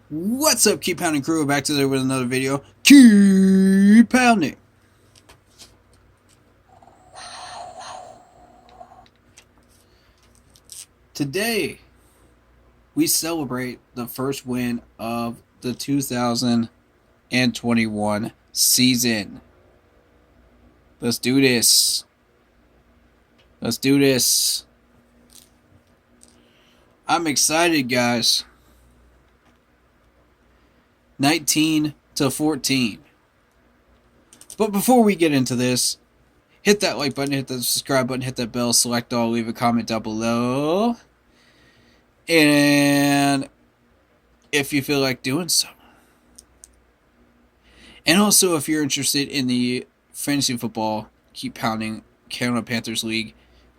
What's up, Keep Pounding crew? Back to there with another video. Keep pounding. Today, we celebrate the first win of the 2021 season. Let's do this. Let's do this. I'm excited, guys. 19-14. But before we get into this, hit that like button, hit that subscribe button, hit that bell, select all, leave a comment down below. And if you feel like doing so. And also, if you're interested in the fantasy football, Keep Pounding Carolina Panthers League,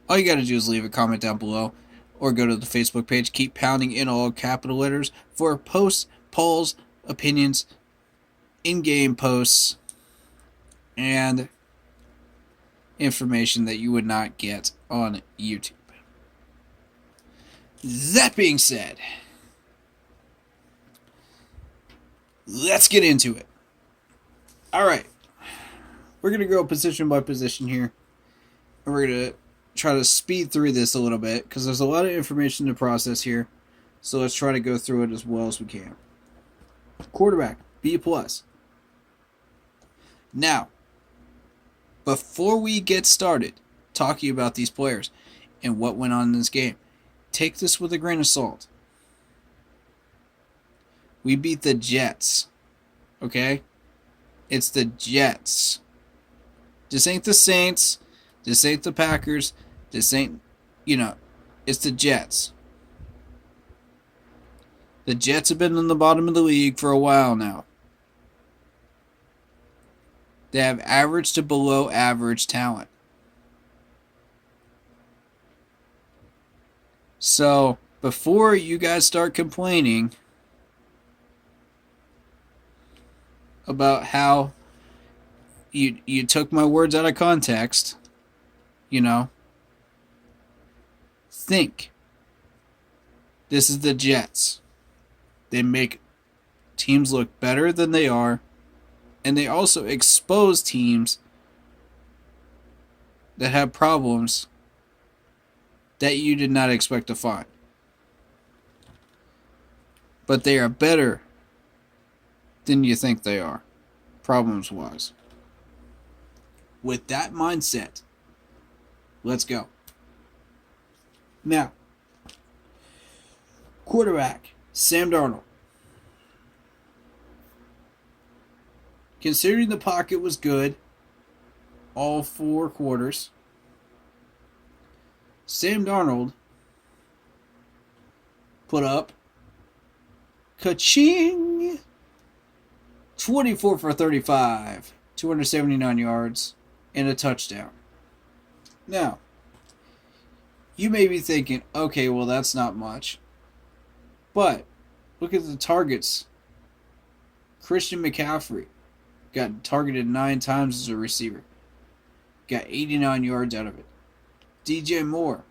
all you got to do is leave a comment down below or go to the Facebook page, Keep Pounding in all capital letters, for posts, polls, opinions, in-game posts, and information that you would not get on YouTube. That being said, let's get into it. Alright, we're going to go position by position here, and we're going to try to speed through this a little bit, because there's a lot of information to process here, so let's try to go through it as well as we can. Quarterback, B+. Now, before we get started talking about these players and what went on in this game, take this with a grain of salt. We beat the Jets, okay? It's the Jets. This ain't the Saints. This ain't the Packers. This ain't, it's the Jets. The Jets have been in the bottom of the league for a while now. They have average to below average talent. So, before you guys start complaining about how you took my words out of context, think. This is the Jets. They make teams look better than they are, and they also expose teams that have problems that you did not expect to find. But they are better than you think they are, problems-wise. With that mindset, let's go. Now, quarterback, Sam Darnold. Considering the pocket was good all 4 quarters, Sam Darnold put up ka-ching 24 for 35, 279 yards, and a touchdown. Now, you may be thinking, okay, well, that's not much. But look at the targets. Christian McCaffrey got targeted 9 times as a receiver. Got 89 yards out of it. DJ Moore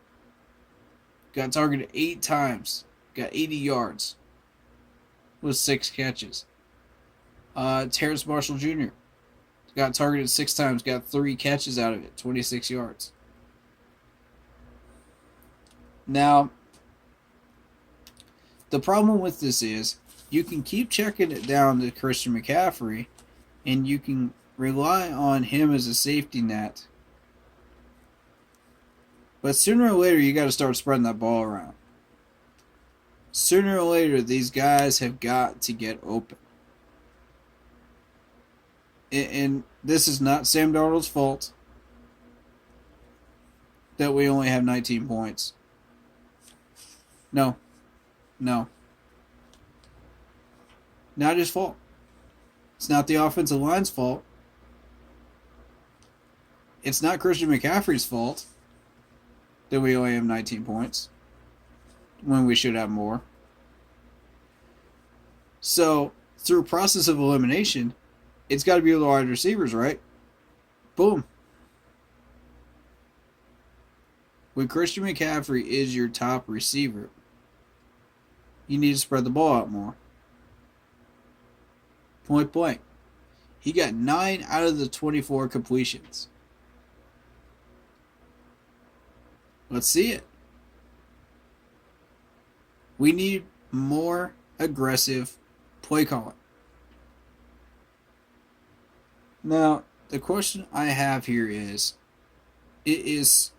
got targeted 8 times. Got 80 yards with 6 catches. Terrace Marshall Jr. got targeted 6 times. Got 3 catches out of it. 26 yards. Now, the problem with this is you can keep checking it down to Christian McCaffrey, and you can rely on him as a safety net. But sooner or later, you got to start spreading that ball around. Sooner or later, these guys have got to get open. And this is not Sam Darnold's fault that we only have 19 points. No. Not his fault. It's not the offensive line's fault. It's not Christian McCaffrey's fault that we only have 19 points when we should have more. So, through process of elimination, it's got to be the wide receivers, right? Boom. When Christian McCaffrey is your top receiver, you need to spread the ball out more. Point blank. He got 9 out of the 24 completions. Let's see it. We need more aggressive play calling. Now, the question I have here is, did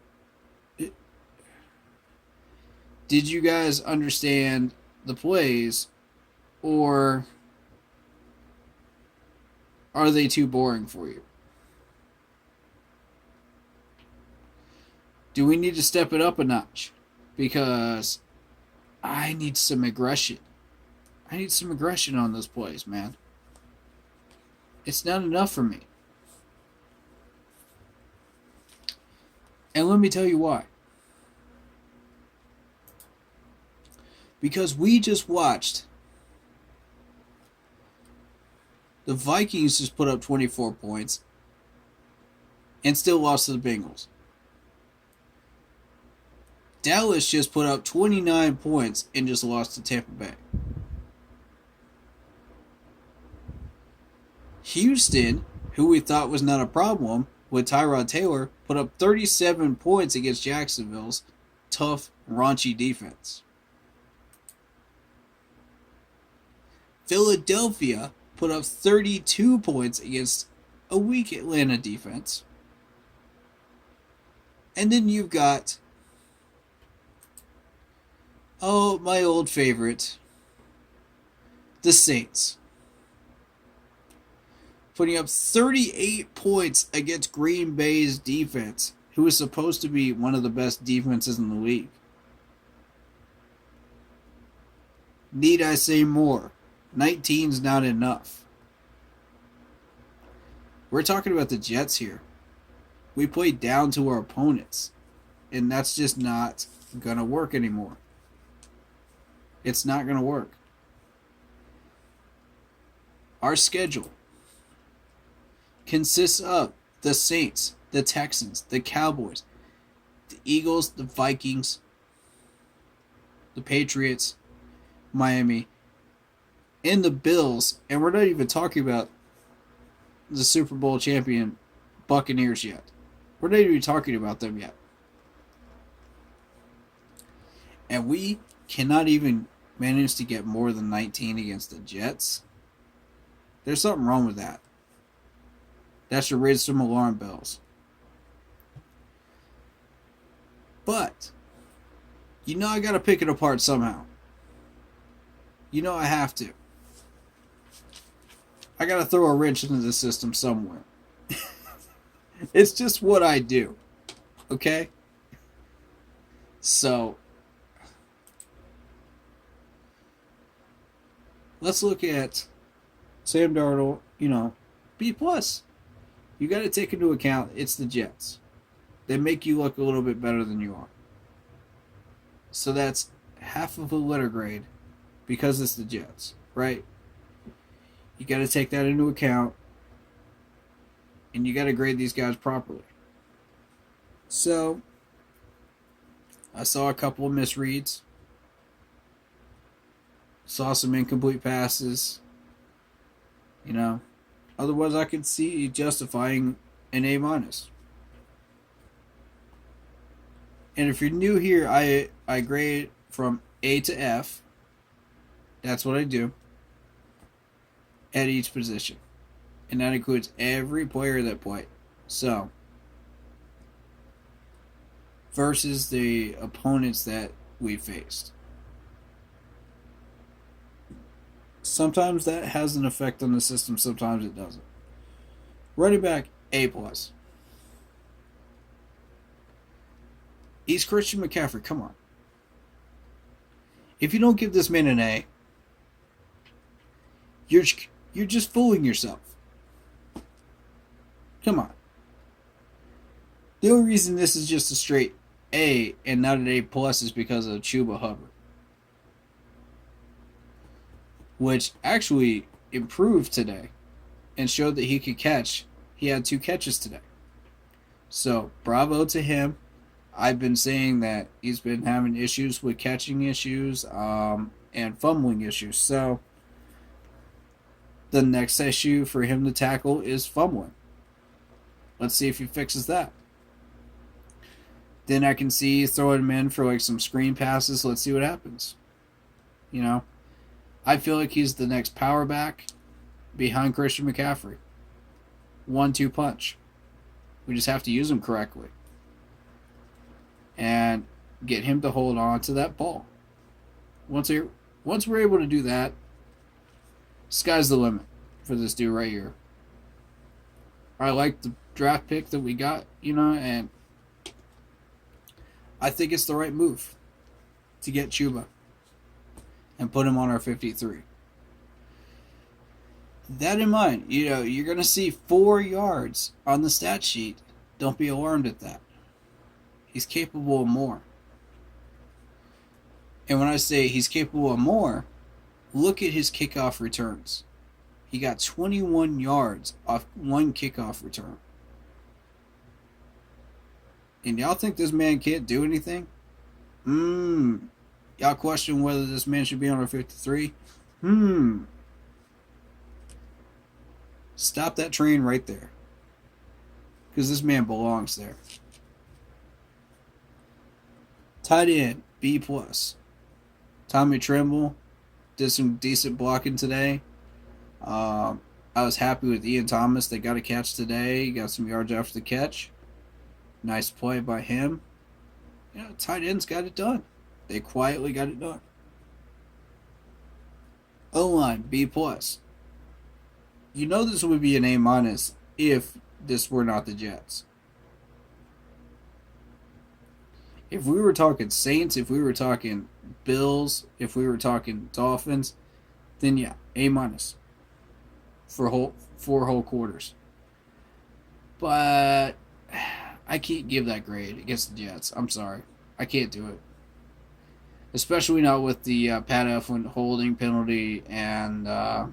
you guys understand the plays, or are they too boring for you? Do we need to step it up a notch? Because I need some aggression. I need some aggression on those plays, man. It's not enough for me. And let me tell you why. Because we just watched the Vikings just put up 24 points and still lost to the Bengals. Dallas just put up 29 points and just lost to Tampa Bay. Houston, who we thought was not a problem with Tyrod Taylor, put up 37 points against Jacksonville's tough, raunchy defense. Philadelphia put up 32 points against a weak Atlanta defense. And then you've got, my old favorite, the Saints, putting up 38 points against Green Bay's defense, who is supposed to be one of the best defenses in the league. Need I say more? 19's not enough. We're talking about the Jets here. We played down to our opponents, and that's just not going to work anymore. It's not going to work. Our schedule consists of the Saints, the Texans, the Cowboys, the Eagles, the Vikings, the Patriots, Miami, and the Bills, and we're not even talking about the Super Bowl champion Buccaneers yet. We're not even talking about them yet. And we cannot even manage to get more than 19 against the Jets. There's something wrong with that. That should raise some alarm bells. But, I gotta pick it apart somehow. I have to. I gotta throw a wrench into the system somewhere. It's just what I do. Okay? So, let's look at Sam Darnold, B+. You got to take into account it's the Jets. They make you look a little bit better than you are. So that's half of a letter grade because it's the Jets, right? You got to take that into account, and you got to grade these guys properly. So, I saw a couple of misreads. Saw some incomplete passes. Otherwise, I could see justifying an A-. And if you're new here, I grade from A to F. That's what I do at each position. And that includes every player that played. So, versus the opponents that we faced. Sometimes that has an effect on the system, sometimes it doesn't. Running back, A+. He's Christian McCaffrey, come on. If you don't give this man an A, you're just fooling yourself. Come on. The only reason this is just a straight A and not an A+ is because of Chuba Hubbard, which actually improved today and showed that he could catch. He had 2 catches today. So, bravo to him. I've been saying that he's been having issues with catching issues and fumbling issues. So, The next issue for him to tackle is fumbling. Let's see if he fixes that. Then I can see throwing him in for like some screen passes. Let's see what happens. You know, I feel like he's the next power back behind Christian McCaffrey. 1-2 punch. We just have to use him correctly. And get him to hold on to that ball. Once we're able to do that, sky's the limit for this dude right here. I like the draft pick that we got, and I think it's the right move to get Chuba and put him on our 53. That in mind, you're going to see 4 yards on the stat sheet. Don't be alarmed at that. He's capable of more. And when I say he's capable of more, look at his kickoff returns. He got 21 yards off 1 kickoff return. And y'all think this man can't do anything? Y'all question whether this man should be on our 53? Stop that train right there. Because this man belongs there. Tight end, B+. Tommy Tremble did some decent blocking today. I was happy with Ian Thomas. They got a catch today. He got some yards after the catch. Nice play by him. Tight ends got it done. They quietly got it done. O-line, B+. This would be an A- if this were not the Jets. If we were talking Saints, if we were talking Bills, if we were talking Dolphins, then yeah, A- for 4 whole quarters. But I can't give that grade against the Jets. I'm sorry. I can't do it. Especially not with the Pat Eflin holding penalty and, the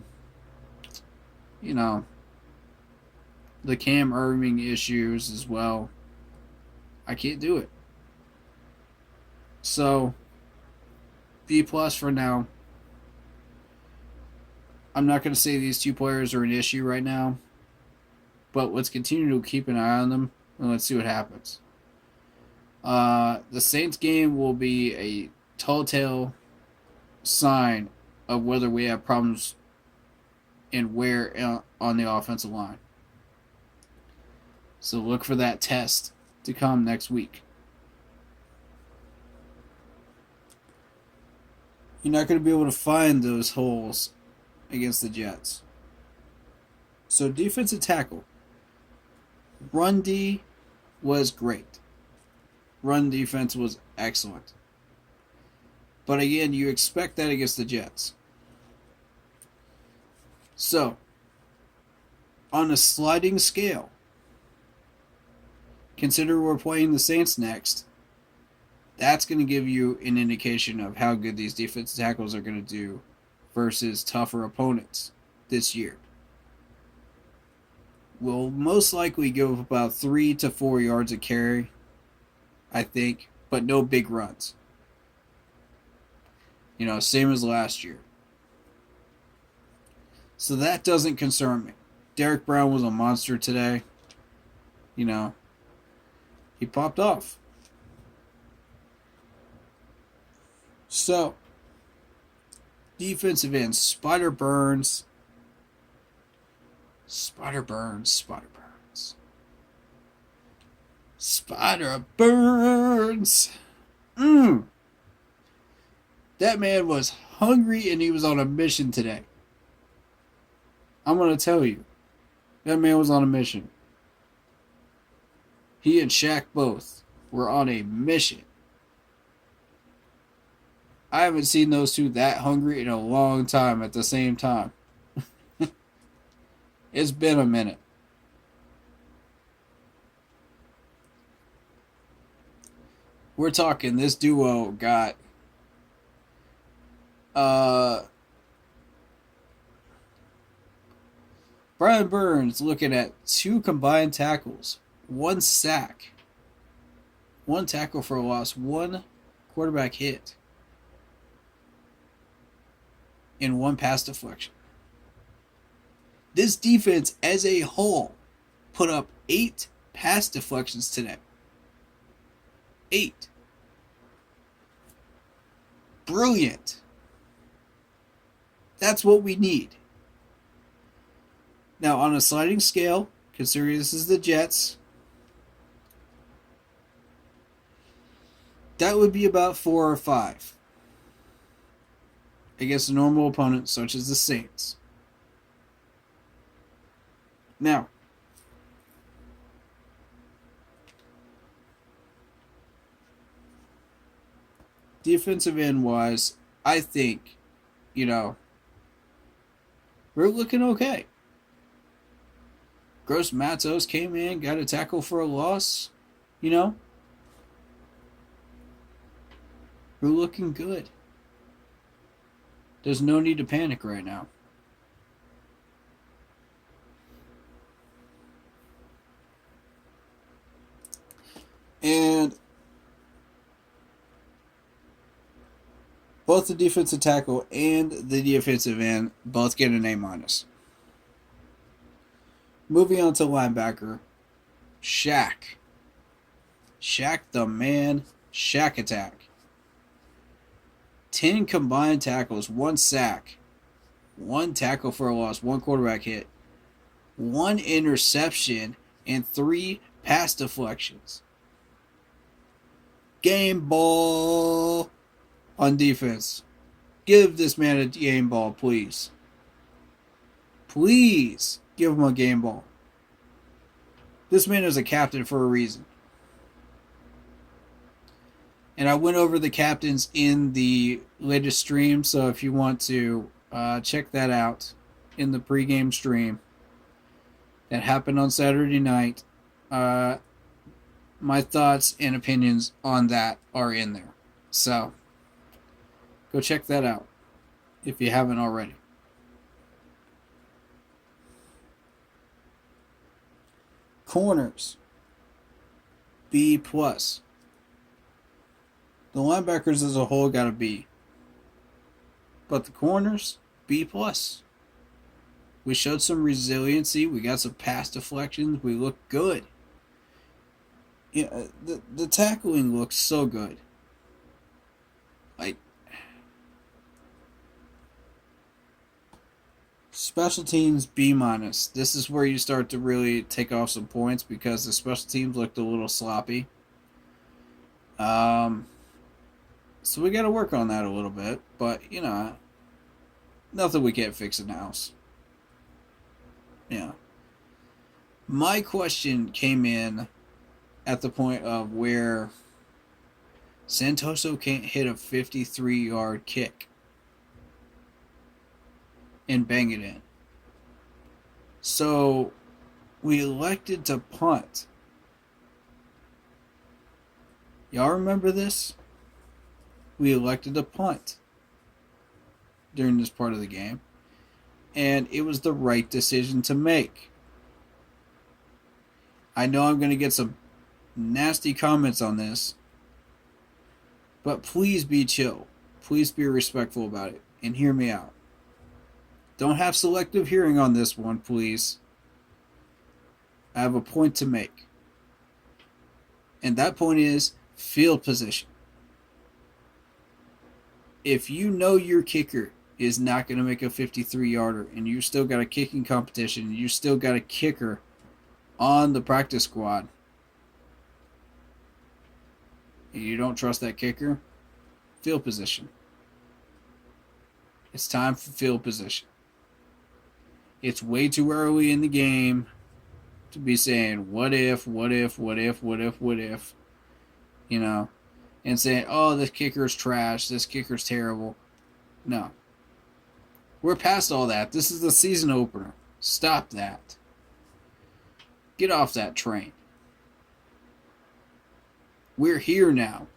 Cam Irving issues as well. I can't do it. So, B+ for now. I'm not going to say these 2 players are an issue right now, but let's continue to keep an eye on them and let's see what happens. The Saints game will be a telltale sign of whether we have problems and where on the offensive line. So look for that test to come next week. You're not going to be able to find those holes against the Jets. So defensive tackle. Run D was great. Run defense was excellent. But again, you expect that against the Jets. So, on a sliding scale, consider we're playing the Saints next. That's going to give you an indication of how good these defensive tackles are going to do versus tougher opponents this year. We'll most likely give up about 3 to 4 yards a carry, I think, but no big runs. Same as last year. So that doesn't concern me. Derek Brown was a monster today. He popped off. So, defensive end, Spider Burns. Spider Burns. That man was hungry and he was on a mission today. I'm going to tell you. That man was on a mission. He and Shaq both were on a mission. I haven't seen those two that hungry in a long time at the same time. It's been a minute. We're talking this duo got Brian Burns looking at 2 combined tackles, 1 sack, 1 tackle for a loss, 1 quarterback hit, and 1 pass deflection. This defense as a whole put up 8 pass deflections today. 8. Brilliant. That's what we need. Now, on a sliding scale, considering this is the Jets, that would be about 4 or 5 against a normal opponent such as the Saints. Now, defensive end wise, I think, we're looking okay. Gross Matos came in, got a tackle for a loss. We're looking good. There's no need to panic right now. And both the defensive tackle and the defensive end both get an A-. Moving on to linebacker, Shaq. Shaq the man, Shaq attack. 10 combined tackles, 1 sack, 1 tackle for a loss, 1 quarterback hit, 1 interception, and 3 pass deflections. Game ball on defense. Give this man a game ball, please. Please give him a game ball. This man is a captain for a reason. And I went over the captains in the latest stream, so if you want to check that out in the pregame stream that happened on Saturday night, my thoughts and opinions on that are in there. So, go check that out if you haven't already. Corners, B+. The linebackers as a whole got a B. But the corners, B+. We showed some resiliency. We got some pass deflections. We looked good. Yeah, the tackling looks so good. Like, special teams B-. This is where you start to really take off some points because the special teams looked a little sloppy. So we got to work on that a little bit, but nothing we can't fix in the house. Yeah. My question came in at the point of where Santoso can't hit a 53-yard kick and bang it in. So we elected to punt. Y'all remember this? We elected to punt during this part of the game. And it was the right decision to make. I know I'm going to get some nasty comments on this, but please be chill. Please be respectful about it and hear me out. Don't have selective hearing on this one, please. I have a point to make. And that point is field position. If you know your kicker is not going to make a 53-yarder and you still got a kicking competition, you still got a kicker on the practice squad, and you don't trust that kicker, field position. It's time for field position. It's way too early in the game to be saying, what if, and saying, oh, this kicker's trash, this kicker's terrible. No. We're past all that. This is the season opener. Stop that. Get off that train. We're here now.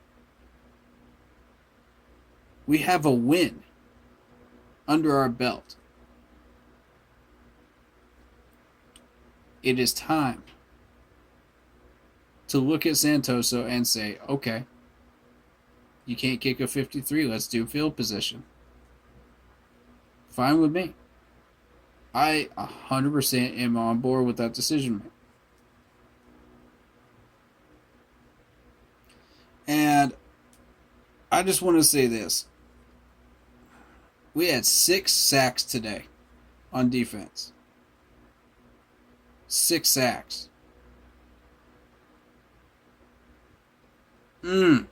We have a win under our belt. It is time to look at Santoso and say, okay, you can't kick a 53, let's do field position. Fine with me. I 100% am on board with that decision. And I just want to say this. We had 6 sacks today on defense. 6 sacks. Yes.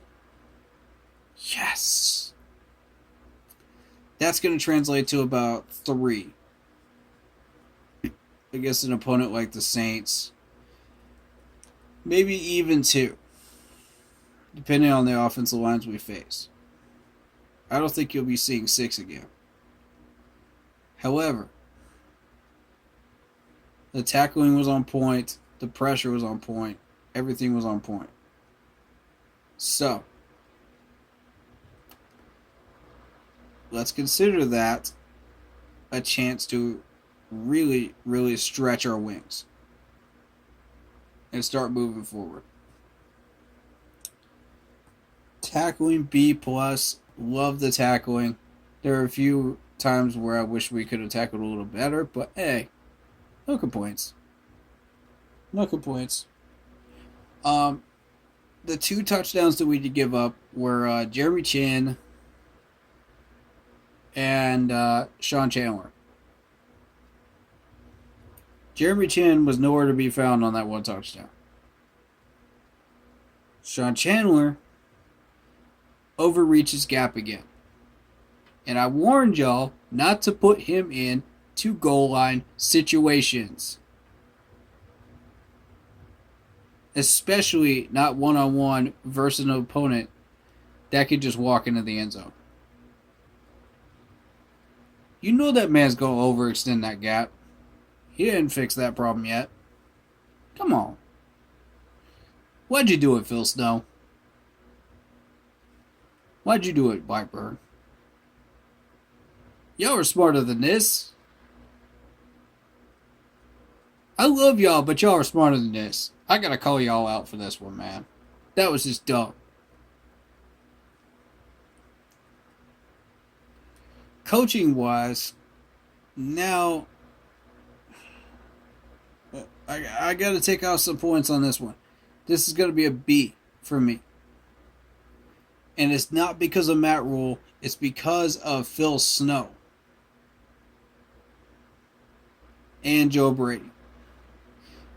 That's going to translate to about 3 against an opponent like the Saints. Maybe even 2, depending on the offensive lines we face. I don't think you'll be seeing 6 again. However, the tackling was on point, the pressure was on point, everything was on point. So, let's consider that a chance to really, really stretch our wings and start moving forward. Tackling B plus. Love the tackling. There are a few times where I wish we could have tackled a little better, but hey, no complaints. No complaints. The 2 touchdowns that we did give up were Jeremy Chin and Sean Chandler. Jeremy Chin was nowhere to be found on that 1 touchdown. Sean Chandler overreaches gap again. And I warned y'all not to put him in 2 goal line situations. Especially not one-on-one versus an opponent that could just walk into the end zone. You know that man's going to overextend that gap. He didn't fix that problem yet. Come on. Why'd you do it, Phil Snow? Why'd you do it, Blackburn? Y'all are smarter than this. I love y'all, but y'all are smarter than this. I gotta call y'all out for this one, man. That was just dumb. Coaching-wise, now I gotta take out some points on this one. This is gonna be a B for me. And it's not because of Matt Rule. It's because of Phil Snow and Joe Brady.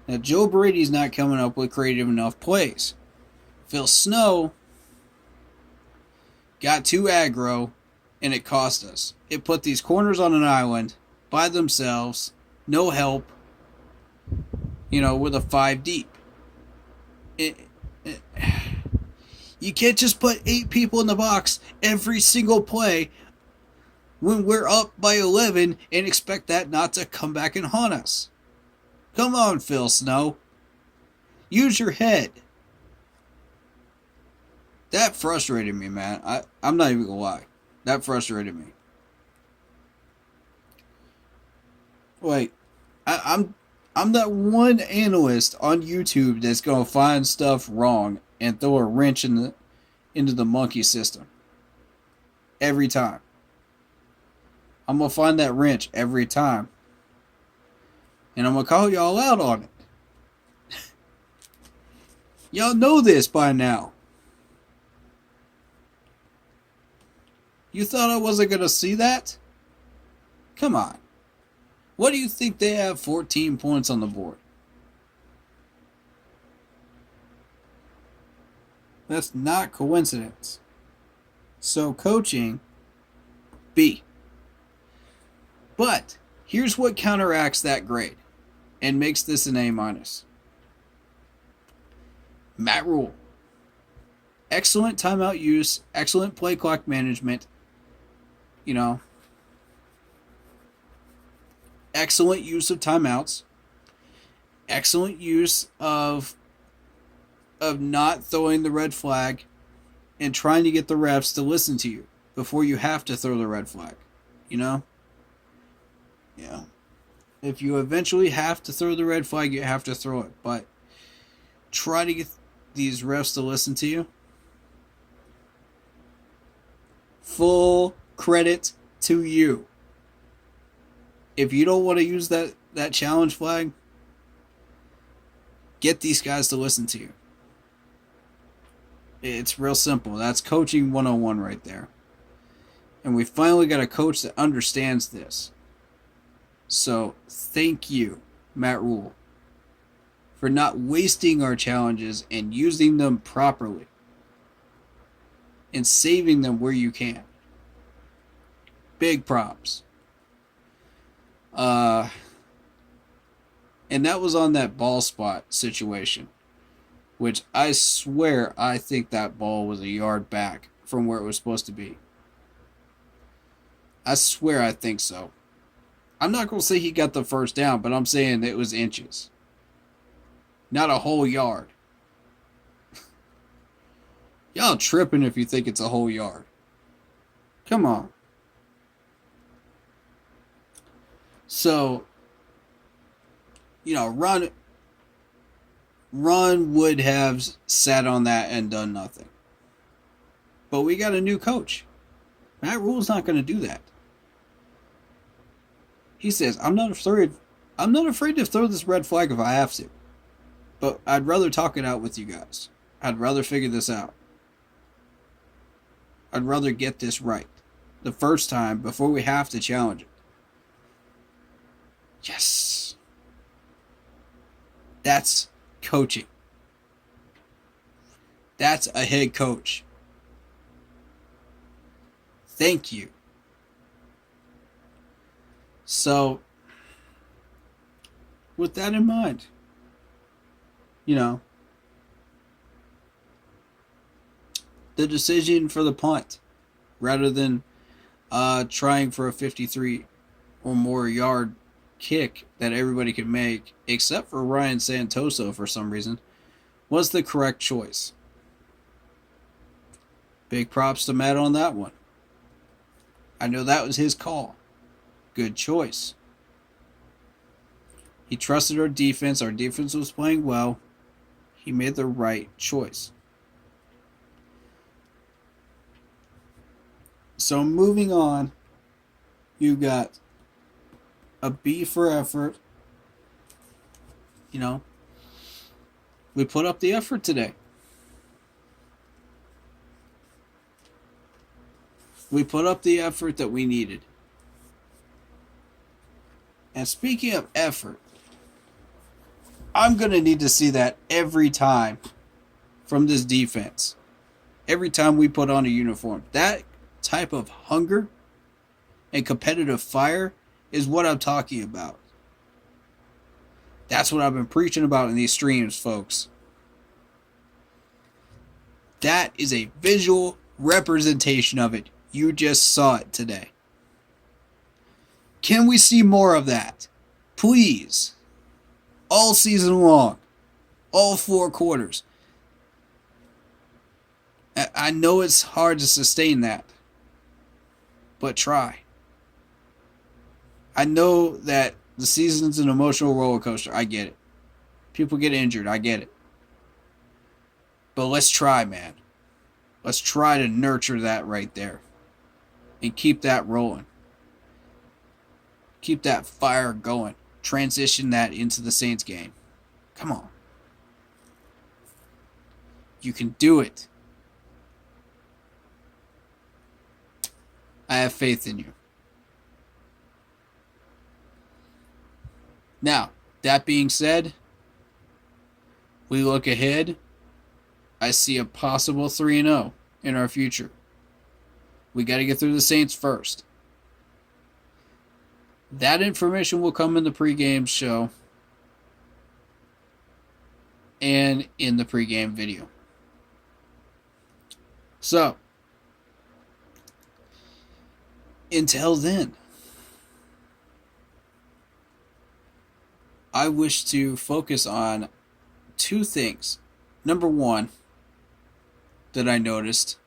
Now, Joe Brady's not coming up with creative enough plays. Phil Snow got too aggro, and it cost us. It put these corners on an island by themselves, no help, with a 5 deep. You can't just put 8 people in the box every single play when we're up by 11 and expect that not to come back and haunt us. Come on, Phil Snow. Use your head. That frustrated me, man. I'm not even gonna lie. That frustrated me. Like, I'm that one analyst on YouTube that's gonna find stuff wrong and throw a wrench into the monkey system. Every time. I'm going to find that wrench every time. And I'm going to call y'all out on it. Y'all know this by now. You thought I wasn't going to see that? Come on. What do you think they have 14 points on the board? That's not coincidence. So coaching, B. But here's what counteracts that grade and makes this an A-. Matt Rule. Excellent timeout use, excellent play clock management, excellent use of timeouts, excellent use of not throwing the red flag and trying to get the refs to listen to you before you have to throw the red flag. Yeah. If you eventually have to throw the red flag, you have to throw it. But try to get these refs to listen to you. Full credit to you. if you don't want to use that challenge flag, get these guys to listen to you. It's real simple. That's coaching 101 right there. And we finally got a coach that understands this. So thank you, Matt Rule, for not wasting our challenges and using them properly and saving them where you can. Big props. And that was on that ball spot situation, which I swear I think that ball was a yard back from where it was supposed to be. I swear I think so. I'm not going to say he got the first down, but I'm saying it was inches. Not a whole yard. Y'all tripping if you think it's a whole yard. Come on. So, Ron would have sat on that and done nothing. But we got a new coach. Matt Rule's not going to do that. He says, I'm not afraid to throw this red flag if I have to. But I'd rather talk it out with you guys. I'd rather figure this out. I'd rather get this right the first time before we have to challenge it. Yes. That's coaching. That's a head coach. Thank you. So, with that in mind, the decision for the punt, rather than trying for a 53 or more yard kick that everybody could make, except for Ryan Santoso for some reason, was the correct choice. Big props to Matt on that one. I know that was his call. Good choice. He trusted our defense. Our defense was playing well. He made the right choice. So moving on, you got a B for effort. We put up the effort today. We put up the effort that we needed. And speaking of effort, I'm going to need to see that every time from this defense. Every time we put on a uniform. That type of hunger and competitive fire is what I'm talking about. That's what I've been preaching about in these streams, folks. That is a visual representation of it. You just saw it today. Can we see more of that? Please. All season long. All 4 quarters. I know it's hard to sustain that. But try. I know that the season's an emotional roller coaster. I get it. People get injured. I get it. But let's try, man. Let's try to nurture that right there. And keep that rolling. Keep that fire going. Transition that into the Saints game. Come on. You can do it. I have faith in you. Now, that being said, we look ahead. I see a possible 3-0 in our future. We got to get through the Saints first. That information will come in the pregame show and in the pregame video. So, until then, I wish to focus on 2 things. Number 1, that I noticed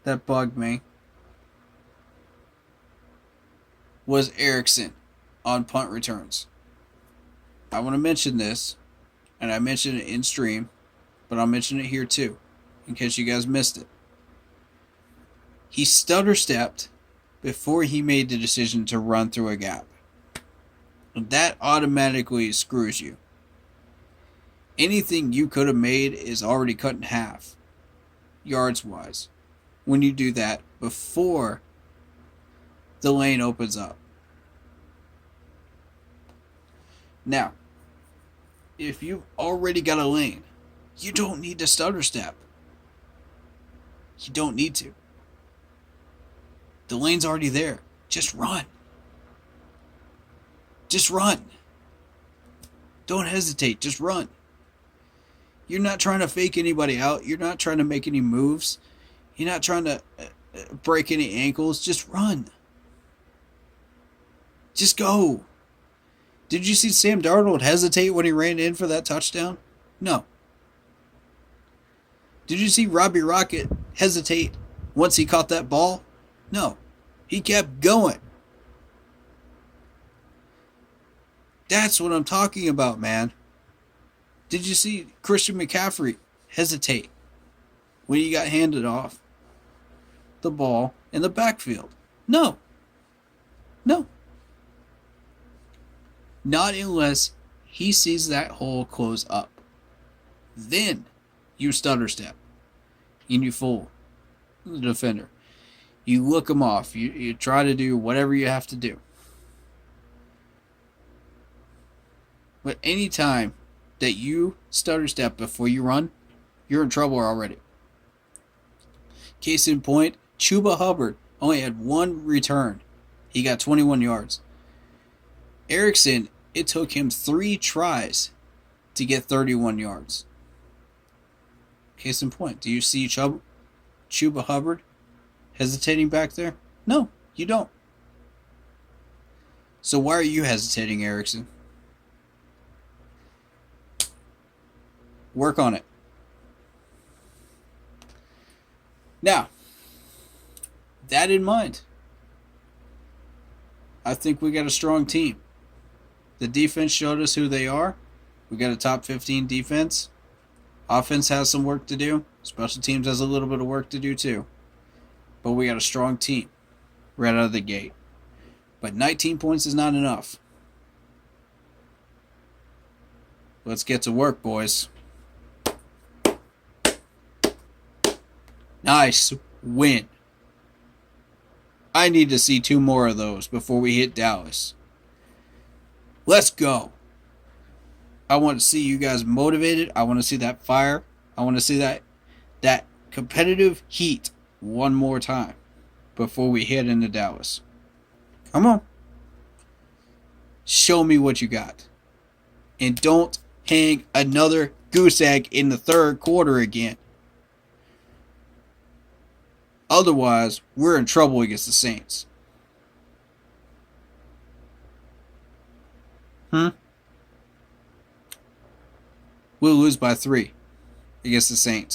that bugged me was Erickson on punt returns. I want to mention this, and I mentioned it in stream, but I'll mention it here too, in case you guys missed it. He stutter stepped before he made the decision to run through a gap. That automatically screws you. Anything you could have made is already cut in half, yards wise, when you do that before the lane opens up. Now, if you've already got a lane, you don't need to stutter step. You don't need to. The lane's already there. Just run. Just run. Don't hesitate. Just run. You're not trying to fake anybody out. You're not trying to make any moves. You're not trying to break any ankles. Just run. Just go. Did you see Sam Darnold hesitate when he ran in for that touchdown? No. Did you see Robbie Rocket hesitate once he caught that ball? No. He kept going. That's what I'm talking about, man. Did you see Christian McCaffrey hesitate when he got handed off the ball in the backfield? No. No. Not unless he sees that hole close up. Then you stutter step and you fool the defender. You look him off. You try to do whatever you have to do. But any time that you stutter step before you run, you're in trouble already. Case in point, Chuba Hubbard only had one return. He got 21 yards. Erickson, it took him 3 tries to get 31 yards. Case in point, do you see Chuba Hubbard hesitating back there? No, you don't. So why are you hesitating, Erickson? Work on it. Now, that in mind, I think we got a strong team. The defense showed us who they are. We got a top 15 defense. Offense has some work to do. Special teams has a little bit of work to do too. But we got a strong team right out of the gate. But 19 points is not enough. Let's get to work, boys. Nice win. I need to see 2 more of those before we hit Dallas. Let's go. I want to see you guys motivated. I want to see that fire. I want to see that competitive heat one more time before we head into Dallas. Come on. Show me what you got. And don't hang another goose egg in the third quarter again. Otherwise, we're in trouble against the Saints. We'll lose by 3 against the Saints.